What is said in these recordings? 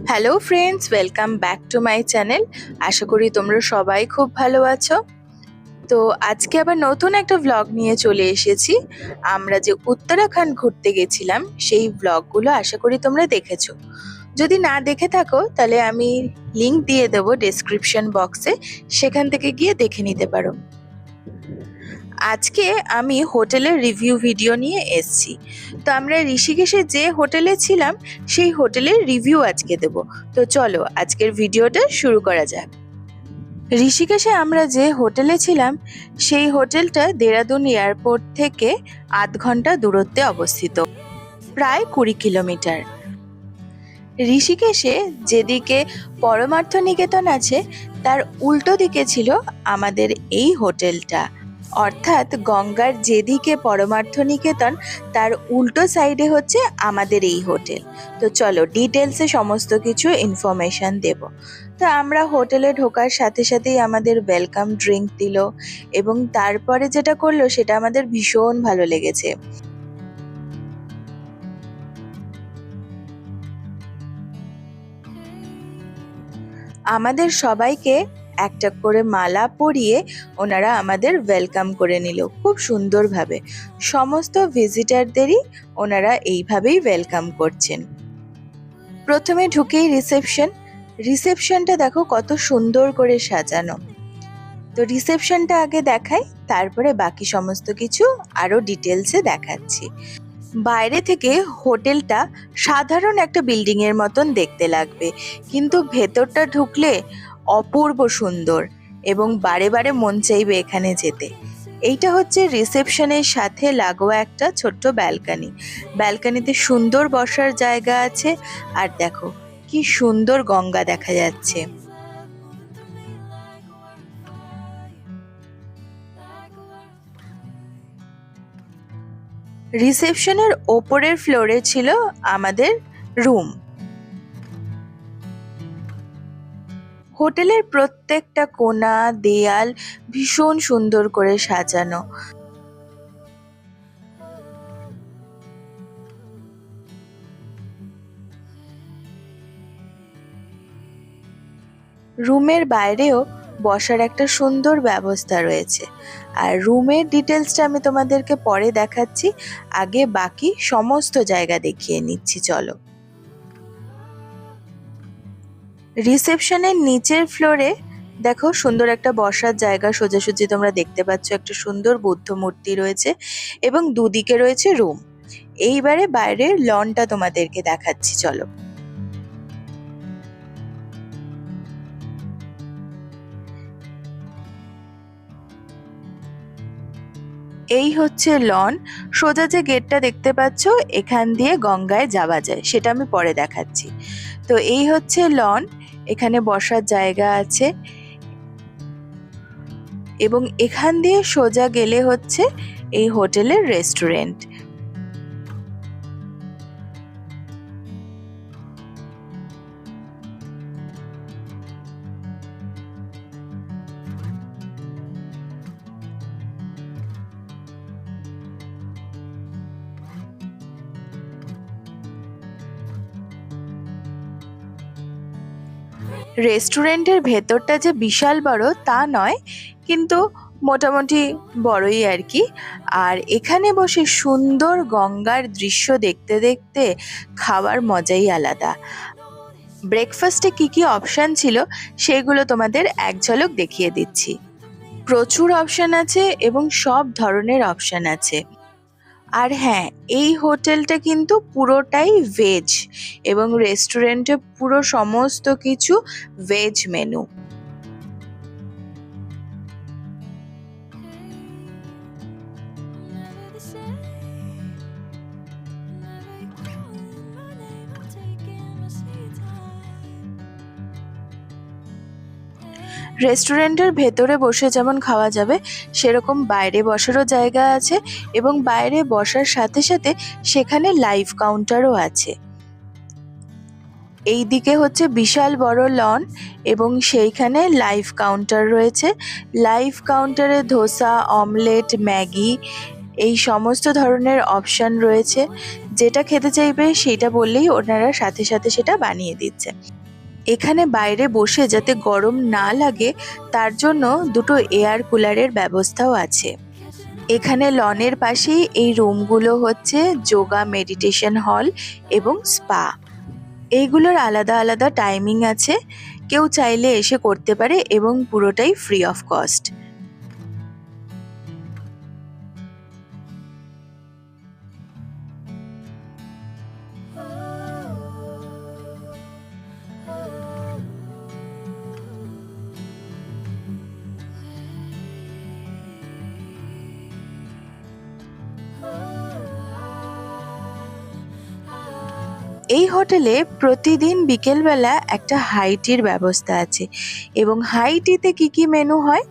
Hello friends, welcome back to my channel. আশা করি তোমরা সবাই খুব ভালো আছো। তো আজকে আবার নতুন একটা ভ্লগ নিয়ে চলে এসেছি। আমরা যে উত্তরাখণ্ড ঘুরতে গেছিলাম সেই ভ্লগগুলো আশা করি তোমরা দেখেছো। যদি না দেখে থাকো তাহলে আমি লিংক দিয়ে দেবো ডেসক্রিপশন বক্সে, সেখান থেকে গিয়ে দেখে নিতে পারো। আজকে আমি হোটেলের রিভিউ ভিডিও নিয়ে এসেছি। তো আমরা ঋষিকেশে যে হোটেলে ছিলাম সেই হোটেলের রিভিউ আজকে দেব। তো চলো আজকের ভিডিওটা শুরু করা যাক। ঋষিকেশে আমরা যে হোটেলে ছিলাম সেই হোটেলটা দেরাদুন এয়ারপোর্ট থেকে আধ ঘন্টা দূরত্বে অবস্থিত, প্রায় 20 কিলোমিটার। ঋষিকেশে যেদিকে পরমার্থ নিকেতন আছে তার উল্টো দিকে ছিল আমাদের এই হোটেলটা, অর্থাৎ গঙ্গার যেদিকে পরমার্থ নিকেতন তার উল্টো সাইডে হচ্ছে আমাদের এই হোটেল। তো চলো ডিটেলসে সমস্ত কিছু ইনফরমেশন দেব। তো আমরা হোটেলে ঢোকার সাথে সাথেই আমাদের ওয়েলকাম ড্রিঙ্ক দিল, এবং তারপরে যেটা করলো সেটা আমাদের ভীষণ ভালো লেগেছে। আমাদের সবাইকে একটা করে মালা পরিয়ে ওনারা আমাদের ওয়েলকাম করে নিল খুব সুন্দরভাবে। সমস্ত ভিজিটারদেরই ওনারা এইভাবেই ওয়েলকাম করছেন। প্রথমে ঢুকেই রিসেপশনটা দেখো কত সুন্দর করে সাজানো। তো রিসেপশনটা আগে দেখাই, তারপরে বাকি সমস্ত কিছু আরো ডিটেলসে দেখাচ্ছি। বাইরে থেকে হোটেলটা সাধারণ একটা বিল্ডিং এর মতন দেখতে লাগবে, কিন্তু ভেতরটা ঢুকলে অপূর্ব সুন্দর এবং বারে বারে মন চাইবে এখানে যেতে। এইটা হচ্ছে রিসেপশনের সাথে লাগোয়া একটা ছোট্ট ব্যালকানিতে সুন্দর বসার জায়গা আছে। আর দেখো কি সুন্দর গঙ্গা দেখা যাচ্ছে। রিসেপশনের ওপরের ফ্লোরে ছিল আমাদের রুম। হোটেলের প্রত্যেকটা কোণা দেয়াল ভীষণ সুন্দর করে সাজানো। রুমের বাইরেও বসার একটা সুন্দর ব্যবস্থা রয়েছে। আর রুমের ডিটেলসটা আমি তোমাদেরকে পরে দেখাচ্ছি, আগে বাকি সমস্ত জায়গা দেখিয়ে নিচ্ছি চলো। রিসেপশনের নিচের ফ্লোরে দেখো সুন্দর একটা বসার জায়গা সোজাসুজি তোমরা দেখতে পাচ্ছ, একটা সুন্দর বুদ্ধ মূর্তি রয়েছে এবং দুদিকে রয়েছে রুম। এইবারে বাইরের লনটা তোমাদেরকে দেখাচ্ছি চলো। এই হচ্ছে লন। সোজা যে গেটটা দেখতে পাচ্ছ এখান দিয়ে গঙ্গায় যাওয়া যায়, সেটা আমি পরে দেখাচ্ছি। তো এই হচ্ছে লন, এখানে বসার জায়গা আছে এবং এখান দিয়ে সোজা গেলে হচ্ছে এই হোটেলের রেস্টুরেন্ট। রেস্টুরেন্টের ভেতরটা যে বিশাল বড় তা নয়, কিন্তু মোটামুটি বড়ই আর কি। আর এখানে বসে সুন্দর গঙ্গার দৃশ্য দেখতে দেখতে খাওয়ার মজাই আলাদা। ব্রেকফাস্টে কি কি অপশন ছিল সেগুলো তোমাদের এক ঝলক দেখিয়ে দিচ্ছি। প্রচুর অপশন আছে এবং সব ধরনের অপশন আছে। আর হ্যাঁ, এই হোটেলটা কিন্তু পুরোটাই ভেজ এবং রেস্টুরেন্টে পুরো সমস্ত কিছু ভেজ মেনু। রেস্টুরেন্টের ভেতরে বসে যেমন খাওয়া যাবে সেরকম বাইরে বসারও জায়গা আছে, এবং বাইরে বসার সাথে সাথে সেখানে লাইভ কাউন্টারও আছে। এই দিকে হচ্ছে বিশাল বড় লন এবং সেইখানে লাইভ কাউন্টার রয়েছে। লাইভ কাউন্টারে ধোসা, অমলেট, ম্যাগি এই সমস্ত ধরনের অপশন রয়েছে। যেটা খেতে চাইবে সেটা বললেই ওনারা সাথে সাথে সেটা বানিয়ে দিচ্ছে। এখানে বাইরে বসে যাতে গরম না লাগে তার জন্য দুটো এয়ার কুলারের ব্যবস্থাও আছে। এখানে লনের পাশেই এই রুমগুলো হচ্ছে যোগা মেডিটেশন হল এবং স্পা। এইগুলোর আলাদা আলাদা টাইমিং আছে, কেউ চাইলে এসে করতে পারে এবং পুরোটাই ফ্রি অফ কস্ট। এই হোটেলে প্রতিদিন বিকেলবেলা একটা হাই টির ব্যবস্থা আছে এবং হাই টিতে কি কি মেনু হয়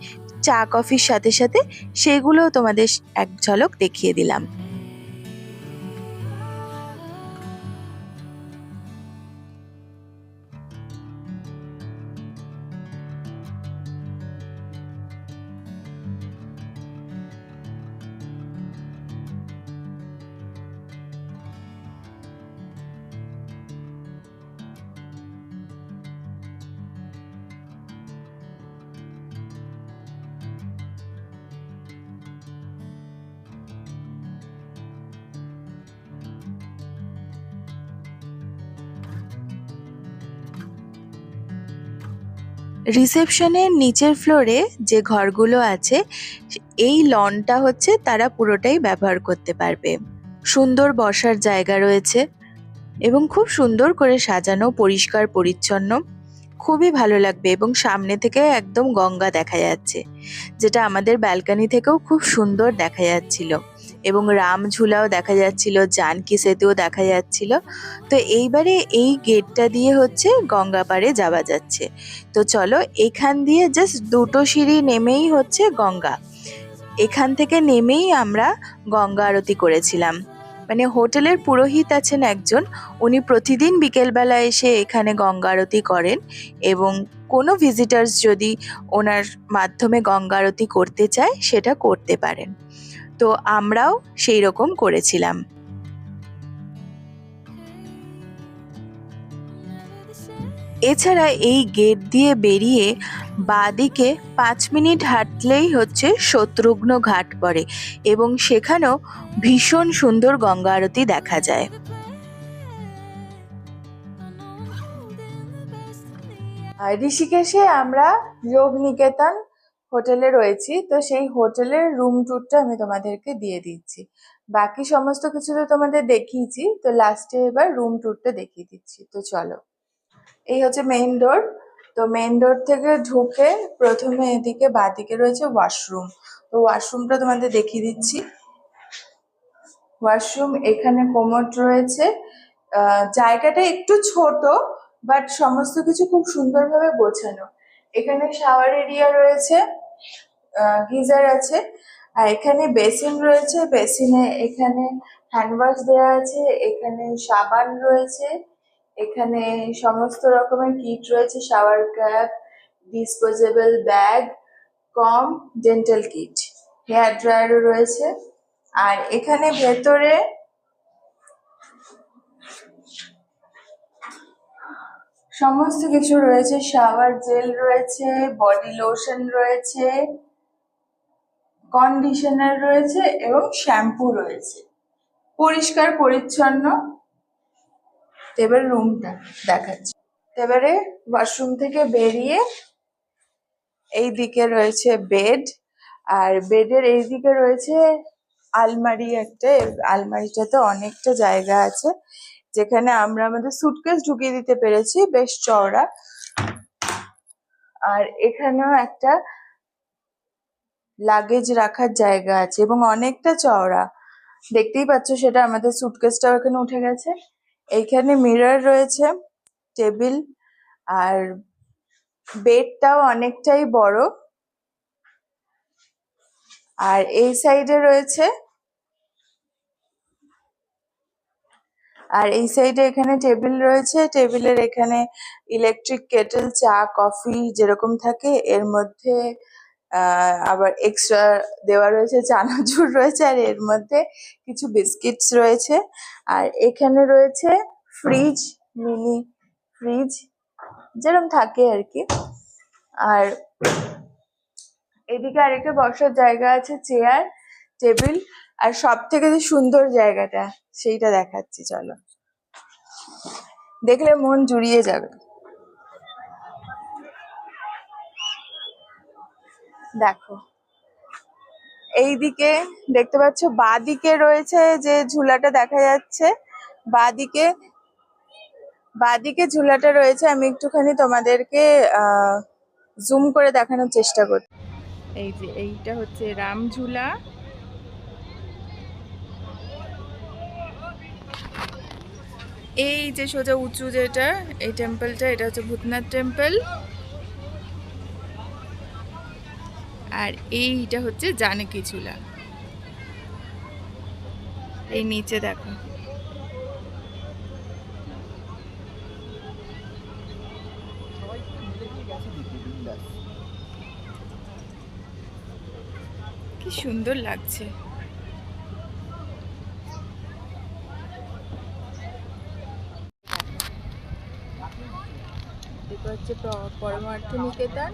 চা কফির সাথে সাথে সেগুলো তোমাদের এক ঝলক দেখিয়ে দিলাম। রিসেপশনের নিচের ফ্লোরে যে ঘরগুলো আছে এই লনটা হচ্ছে তারা পুরোটাই ব্যবহার করতে পারবে। সুন্দর বসার জায়গা রয়েছে এবং খুব সুন্দর করে সাজানো, পরিষ্কার পরিচ্ছন্ন, খুবই ভালো লাগবে এবং সামনে থেকে একদম গঙ্গা দেখা যাচ্ছে, যেটা আমাদের ব্যালকনি থেকেও খুব সুন্দর দেখা যাচ্ছিল এবং রামঝুলাও দেখা যাচ্ছিল, জানকী সেতুও দেখা যাচ্ছিল। তো এইবারে এই গেটটা দিয়ে হচ্ছে গঙ্গা পাড়ে যাওয়া যাচ্ছে। তো চলো, এখান দিয়ে জাস্ট দুটো সিঁড়ি নেমেই হচ্ছে গঙ্গা। এখান থেকে নেমেই আমরা গঙ্গা আরতি করেছিলাম। মানে হোটেলের পুরোহিত আছেন একজন, উনি প্রতিদিন বিকেলবেলা এসে এখানে গঙ্গা আরতি করেন এবং কোনো ভিজিটার্স যদি ওনার মাধ্যমে গঙ্গা আরতি করতে চায় সেটা করতে পারেন। তো আমরাও সেই রকম করেছিলাম। এছাড়া এই গেট দিয়ে বেরিয়ে বাঁদিকে 5 মিনিট হাঁটলেই হচ্ছে শত্রুঘ্ন ঘাট পড়ে এবং সেখানেও ভীষণ সুন্দর গঙ্গা আরতি দেখা যায়। আর ঋষিকেশে আমরা যোগ নিকেতন হোটেলে রয়েছি, তো সেই হোটেলের রুম ট্যুরটা আমি তোমাদেরকে দিয়ে দিচ্ছি। বাকি সমস্ত কিছু তো তোমাদের দেখিয়েছি, তো লাস্টে এবার রুম ট্যুরটা দেখিয়ে দিচ্ছি। তো চলো, এই হচ্ছে মেইন ডোর। তো মেইন ডোর থেকে ঢুকে প্রথমে এদিকে বাঁদিকে রয়েছে ওয়াশরুম। তো ওয়াশরুমটা তোমাদের দেখিয়ে দিচ্ছি। ওয়াশরুম, এখানে কোমোড রয়েছে। জায়গাটা একটু ছোট, বাট সমস্ত কিছু খুব সুন্দরভাবে গোছানো। এখানে শাওয়ার এরিয়া রয়েছে, গিজার আছে, আর এখানে বেসিন রয়েছে। বেসিনে এখানে হ্যান্ড ওয়াশ দেওয়া আছে, এখানে সাবান রয়েছে, এখানে সমস্ত রকমের কিট রয়েছে, শাওয়ার ক্যাপ, ডিসপোজেবল ব্যাগ, কম ডেন্টাল কিট, হেয়ার ড্রায়ারও রয়েছে। আর এখানে ভেতরে সমস্ত কিছু রয়েছে, শাওয়ার জেল রয়েছে, বডি লোশন রয়েছে, কন্ডিশনার রয়েছে এবং শ্যাম্পু রয়েছে, পরিষ্কার পরিচ্ছন্ন। এবার রুমটা দেখাচ্ছি। এবারে ওয়াশরুম থেকে বেরিয়ে এই দিকে রয়েছে বেড, আর বেডের এই দিকে রয়েছে আলমারি একটা। আলমারিটাতে অনেকটা জায়গা আছে, যেখানে আমরা আমাদের সুটকেস ঢুকিয়ে দিতে পেরেছি, বেশ চওড়া। আর এখানেও একটা লাগেজ রাখার জায়গা আছে এবং অনেকটা চওড়া, দেখতেই পাচ্ছ সেটা। আমাদের সুটকেসটাও এখানে উঠে গেছে। এইখানে মিরর রয়েছে, টেবিল, আর বেডটাও অনেকটাই বড়। আর এই সাইডে রয়েছে, আর এই সাইডে এখানে টেবিল রয়েছে। টেবিলের এখানে ইলেকট্রিক কেটেল, চা কফি যেরকম থাকে এর মধ্যে আবার এক্সট্রা দেওয়া রয়েছে, চানাচুর রয়েছে, আর এর মধ্যে কিছু বিস্কিটস রয়েছে। আর এখানে রয়েছে ফ্রিজ, মিনি ফ্রিজ যেরকম থাকে আর কি। আর এদিকে আরেকটা বসার জায়গা আছে, চেয়ার টেবিল। আর সব থেকে যে সুন্দর জায়গাটা সেইটা দেখাচ্ছি, চলো, দেখলে মন জুড়িয়ে যাবে। দেখো, এইদিকে দেখতে পাচ্ছ, বাঁদিকে রয়েছে যে ঝুলাটা দেখা যাচ্ছে, বাঁদিকে বাঁদিকে ঝুলাটা রয়েছে। আমি একটুখানি তোমাদেরকে জুম করে দেখানোর চেষ্টা করি। এই যে এইটা হচ্ছে রাম ঝুলা, এই যে সোজা উঁচু যেটা, এই টেম্পলটা, এটা হচ্ছে ভূতনাথ টেম্পল। আর এইটা হচ্ছে জানকী ঝুলা, এই নিচে দেখো। কি সুন্দর লাগছে। এটা হচ্ছে পরমার্থ নিকেতন,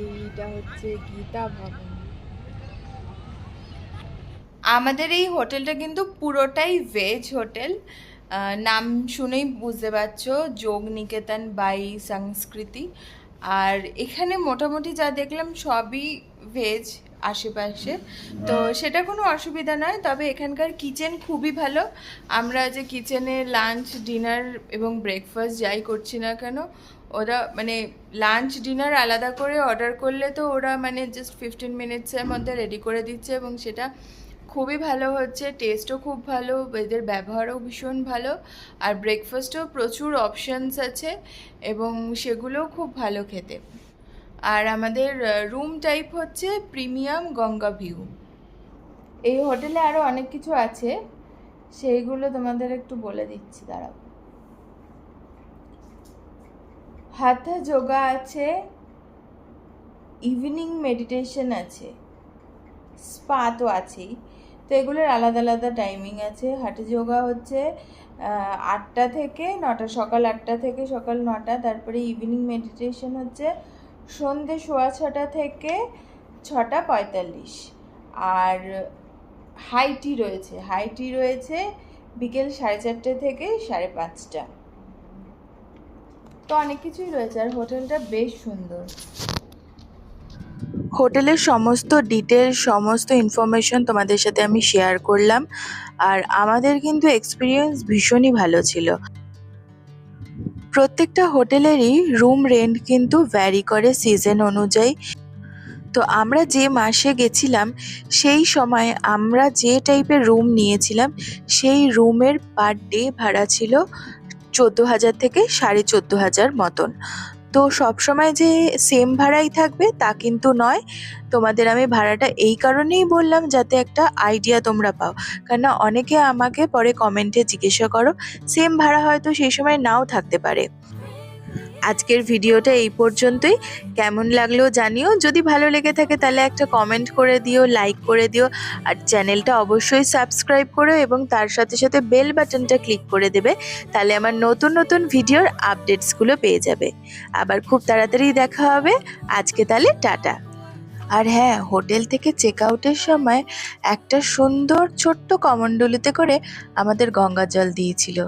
এইটা হচ্ছে গীতা ভবন। আমাদের এই হোটেলটা কিন্তু পুরোটাই ভেজ হোটেল। নাম শুনেই বুঝতে পারছো, যোগ নিকেতন বাই সংস্কৃতি। আর এখানে মোটামুটি যা দেখলাম সবই ভেজ আশেপাশে, তো সেটা কোনো অসুবিধা নয়। তবে এখানকার কিচেন খুবই ভালো। আমরা যে কিচেনে লাঞ্চ ডিনার এবং ব্রেকফাস্ট যাই করছি না কেন, ওরা মানে লাঞ্চ ডিনার আলাদা করে অর্ডার করলে তো ওরা মানে জাস্ট 15 মিনিটসের মধ্যে রেডি করে দিচ্ছে, এবং সেটা খুবই ভালো হচ্ছে, টেস্টও খুব ভালো, এদের ব্যবহারও ভীষণ ভালো। আর ব্রেকফাস্টেও প্রচুর অপশানস আছে এবং সেগুলোও খুব ভালো খেতে। আর আমাদের রুম টাইপ হচ্ছে প্রিমিয়াম গঙ্গা ভিউ। এই হোটেলে আরও অনেক কিছু আছে, সেইগুলো তোমাদের একটু বলে দিচ্ছি, দাঁড়াও। হাথা যোগা আছে, ইভিনিং মেডিটেশন আছে, স্পা তো আছেই। তো এগুলোর আলাদা আলাদা টাইমিং আছে। হাঁটা যোগা হচ্ছে 8টা থেকে 9টা, সকাল 8টা থেকে সকাল 9টা। তারপরে ইভিনিং মেডিটেশন হচ্ছে সন্ধে 6:15 থেকে 6:45। আর হাইটি রয়েছে বিকেল 4:30 থেকে 5:30। তো অনেক কিছুই রয়েছে, আর হোটেলটা বেশ সুন্দর। হোটেলের সমস্ত ডিটেলস, সমস্ত ইনফরমেশন তোমাদের সাথে আমি শেয়ার করলাম। আর আমাদের কিন্তু এক্সপিরিয়েন্স ভীষণই ভালো ছিল। প্রত্যেকটা হোটেলেরই রুম রেন্ট কিন্তু ভ্যারি করে সিজন অনুযায়ী। তো আমরা যে মাসে গেছিলাম সেই সময় আমরা যে টাইপের রুম নিয়েছিলাম, সেই রুমের পার ডে ভাড়া ছিল 14,000 থেকে 14,500 মতন। তো সবসময় যে সেম ভাড়াই থাকবে তা কিন্তু নয়। তোমাদের আমি ভাড়াটা এই কারণেই বললাম যাতে একটা আইডিয়া তোমরা পাও, কেননা অনেকে আমাকে পরে কমেন্টে জিজ্ঞাসা করো, সেম ভাড়া হয়তো সেই সময় নাও থাকতে পারে। আজকের ভিডিওটা এই পর্যন্তই। কেমন লাগলো জানিও, যদি ভালো লেগে থাকে তাহলে একটা কমেন্ট করে দিও, লাইক করে দিও, আর চ্যানেলটা অবশ্যই সাবস্ক্রাইব করো এবং তার সাথে সাথে বেল বাটনটা ক্লিক করে দেবে, তাহলে আমার নতুন নতুন ভিডিওর আপডেটসগুলো পেয়ে যাবে। আবার খুব তাড়াতাড়ি দেখা হবে। আজকে তাহলে টাটা। আর হ্যাঁ, হোটেল থেকে চেক আউটের সময় একটা সুন্দর ছোট্ট কমণ্ডলুতে করে আমাদের গঙ্গা জল দিয়েছিল।